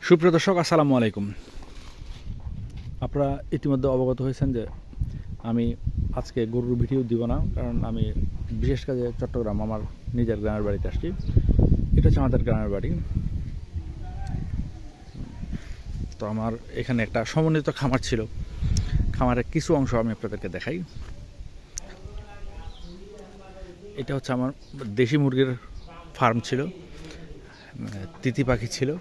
সুপ্রিয় দর্শক, আসসালামু আলাইকুম। আপনারা ইতিমধ্যে অবগত হয়েছেন যে আমি আজকে গরুর ভিডিও দিব না, কারণ আমি বিশেষ কাজে চট্টগ্রাম আমার নিজের গ্রামের বাড়িতে আসছি। এটা হচ্ছে আমাদের গ্রামের বাড়ি। তো আমার এখানে একটা সমন্বিত খামার ছিল। খামারের কিছু অংশ আমি আপনাদেরকে দেখাই। এটা হচ্ছে আমার দেশি মুরগির ফার্ম ছিল, তিতি পাখি ছিল।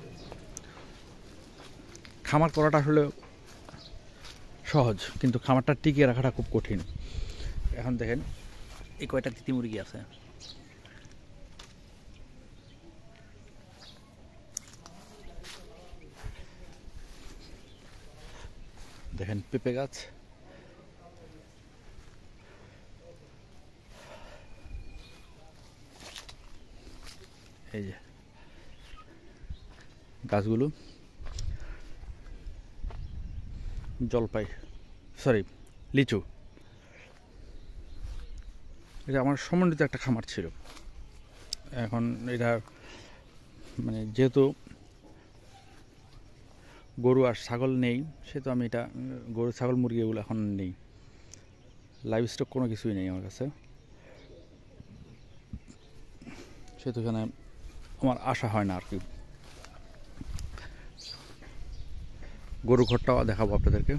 খামার করাটা আসলে সহজ, কিন্তু খামারটা টিকিয়ে রাখাটা খুব কঠিন। এখন দেখেন এই কয়টা তিতি মুরগি আছে। দেখেন পেঁপে গাছ, এই যে গাছগুলো জলপাই, লিচু। এটা আমার সমন্বিত একটা খামার ছিল। এখন এটা মানে যেহেতু গরু আর ছাগল নেই, সেহেতু আমি এটা গরু ছাগল মুরগি এগুলো এখন নেই, লাইভ স্টক কোনো কিছুই নেই আমার কাছে। সেহেতু এখানে আমার আশা হয় না আর কি। গরু ঘরটাও দেখাবো আপনাদেরকে।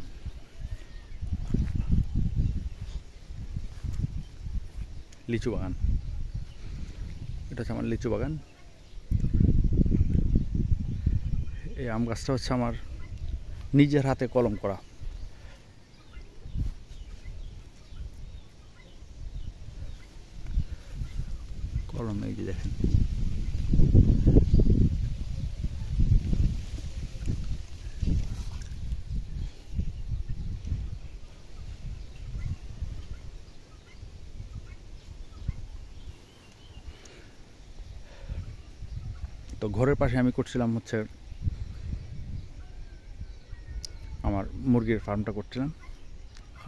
লিচু বাগান, এটা হচ্ছে আমার লিচু বাগান। এই আম গাছটা হচ্ছে আমার নিজের হাতে কলম করা। কলম এই যে দেখেন। তো ঘরের পাশে আমি করছিলাম হচ্ছে আমার মুরগির ফার্মটা করছিলাম,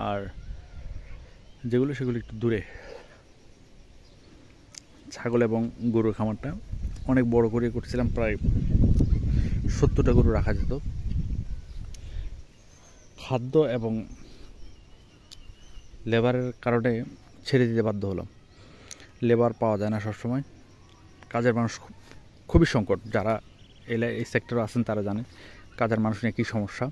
আর যেগুলো সেগুলো একটু দূরে। ছাগল এবং গরুর খামারটা অনেক বড় করে করছিলাম, প্রায় 70টা গরু রাখা যেত। খাদ্য এবং লেবারের কারণে ছেড়ে দিতে বাধ্য হলাম। লেবার পাওয়া যায় না সবসময়, কাজের মানুষ খুবই সংকট। যারা এই সেক্টরে আছেন তারা জানে কাজের মানুষ নিয়ে কী সমস্যা।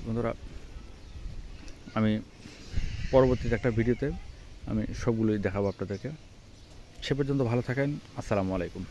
বন্ধুরা, আমি পরবর্তীতে একটা ভিডিওতে আমি সবগুলোই দেখাবো আপনাদেরকে। সে পর্যন্ত ভালো থাকেন। আসসালামু আলাইকুম।